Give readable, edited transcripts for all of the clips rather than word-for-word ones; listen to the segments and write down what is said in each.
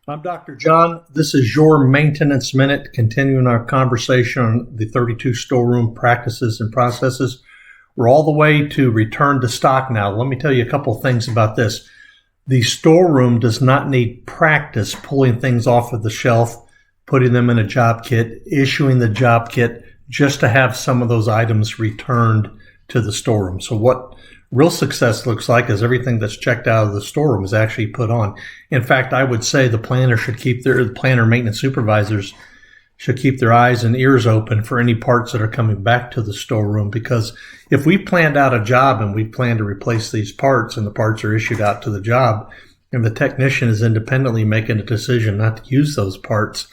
I'm Dr. John. This is your Maintenance Minute, continuing our conversation on the 32 storeroom practices and processes. We're all the way to return to stock now. Let me tell you a couple of things about this. The storeroom does not need practice pulling things off of the shelf, putting them in a job kit, issuing the job kit just to have some of those items returned to the storeroom. So what real success looks like is everything that's checked out of the storeroom is actually put on. In fact, I would say the planner maintenance supervisors should keep their eyes and ears open for any parts that are coming back to the storeroom, because if we planned out a job and we plan to replace these parts and the parts are issued out to the job and the technician is independently making a decision not to use those parts,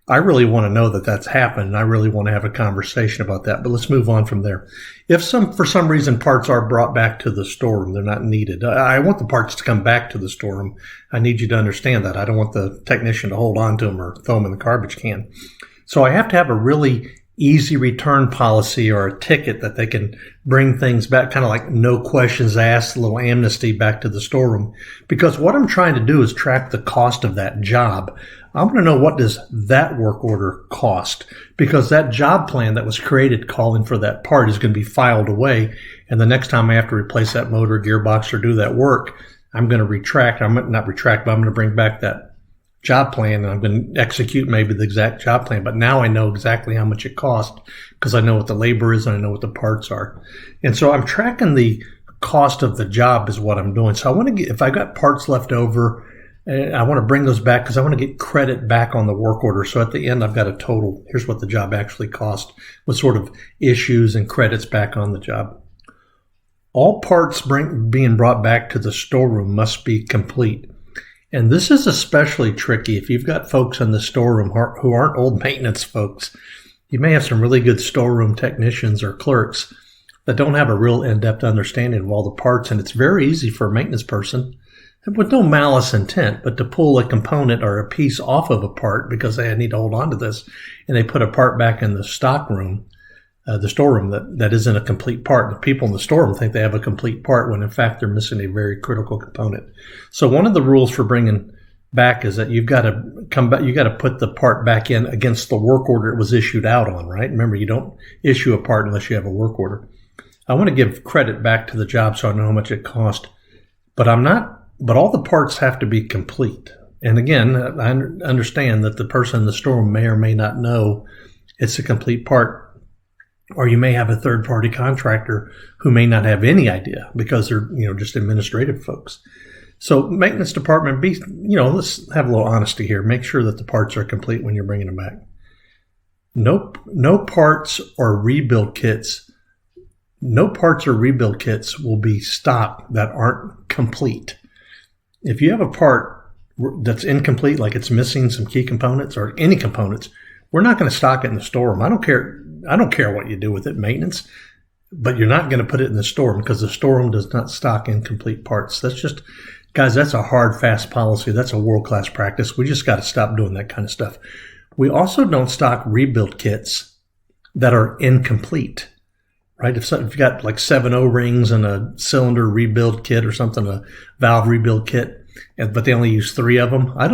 I really want to know that that's happened, and I really want to have a conversation about that. But let's move on from there. If for some reason parts are brought back to the storeroom, they're not needed. I want the parts to come back to the storeroom. I need you to understand that. I don't want the technician to hold on to them or throw them in the garbage can. So I have to have a really easy return policy or a ticket that they can bring things back, kind of like no questions asked, a little amnesty back to the storeroom. Because what I'm trying to do is track the cost of that job. I want to know, what does that work order cost? Because that job plan that was created calling for that part is going to be filed away. And the next time I have to replace that motor, gearbox, or do that work, I'm going to not retract, but I'm going to bring back that job plan and I'm going to execute maybe the exact job plan. But now I know exactly how much it cost because I know what the labor is and I know what the parts are. And so I'm tracking the cost of the job is what I'm doing. So I want to if I got parts left over, I want to bring those back because I want to get credit back on the work order. So at the end, I've got a total. Here's what the job actually cost with sort of issues and credits back on the job. All parts being brought back to the storeroom must be complete. And this is especially tricky if you've got folks in the storeroom who aren't old maintenance folks. You may have some really good storeroom technicians or clerks that don't have a real in-depth understanding of all the parts. And it's very easy for a maintenance person, with no malice intent, but to pull a component or a piece off of a part because they need to hold on to this, and they put a part back in the stock room, the storeroom that isn't a complete part. The people in the storeroom think they have a complete part when in fact they're missing a very critical component. So one of the rules for bringing back is that you've got to come back. You got to put the part back in against the work order it was issued out on. Right? Remember, you don't issue a part unless you have a work order. I want to give credit back to the job so I know how much it cost, but But all the parts have to be complete. And again, I understand that the person in the storeroom may or may not know it's a complete part. Or you may have a third-party contractor who may not have any idea because they're, just administrative folks. So maintenance department, let's have a little honesty here. Make sure that the parts are complete when you're bringing them back. No parts or rebuild kits. No parts or rebuild kits will be stocked that aren't complete. If you have a part that's incomplete, like it's missing some key components or any components, we're not going to stock it in the storeroom. I don't care what you do with it, maintenance, but you're not going to put it in the storeroom because the storeroom does not stock incomplete parts. Guys, that's a hard, fast policy. That's a world-class practice. We just got to stop doing that kind of stuff. We also don't stock rebuild kits that are incomplete. Right? If you've got like 7 O-rings and a cylinder rebuild kit or something, a valve rebuild kit, but they only use 3 of them, I'm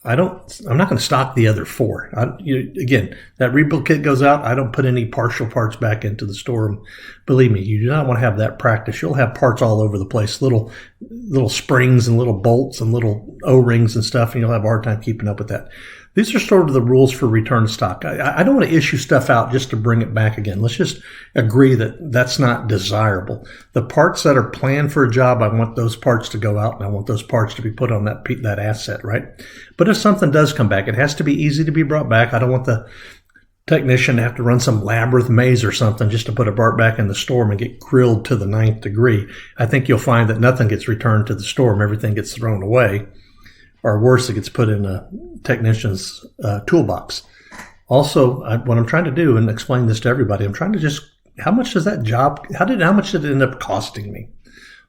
not going to stock the other 4. Again, that rebuild kit goes out. I don't put any partial parts back into the storeroom. Believe me, you do not want to have that practice. You'll have parts all over the place, little springs and little bolts and little O-rings and stuff, and you'll have a hard time keeping up with that. These are sort of the rules for return stock. I don't want to issue stuff out just to bring it back again. Let's just agree that that's not desirable. The parts that are planned for a job, I want those parts to go out and I want those parts to be put on that asset, right? But if something does come back, it has to be easy to be brought back. I don't want the technician to have to run some labyrinth maze or something just to put a part back in the storeroom and get grilled to the 9th degree. I think you'll find that nothing gets returned to the storeroom. Everything gets thrown away. Or worse, it gets put in a technician's toolbox. Also, what I'm trying to do, and explain this to everybody, I'm trying to how much did it end up costing me?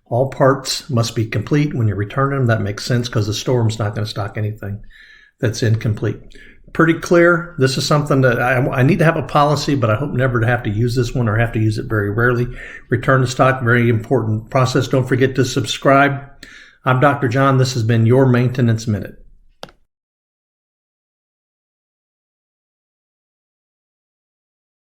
All parts must be complete when you return them. That makes sense because the storeroom's not going to stock anything that's incomplete. Pretty clear. This is something that I need to have a policy, but I hope never to have to use this one or have to use it very rarely. Return to stock, very important process. Don't forget to subscribe. I'm Dr. John. This has been your Maintenance Minute.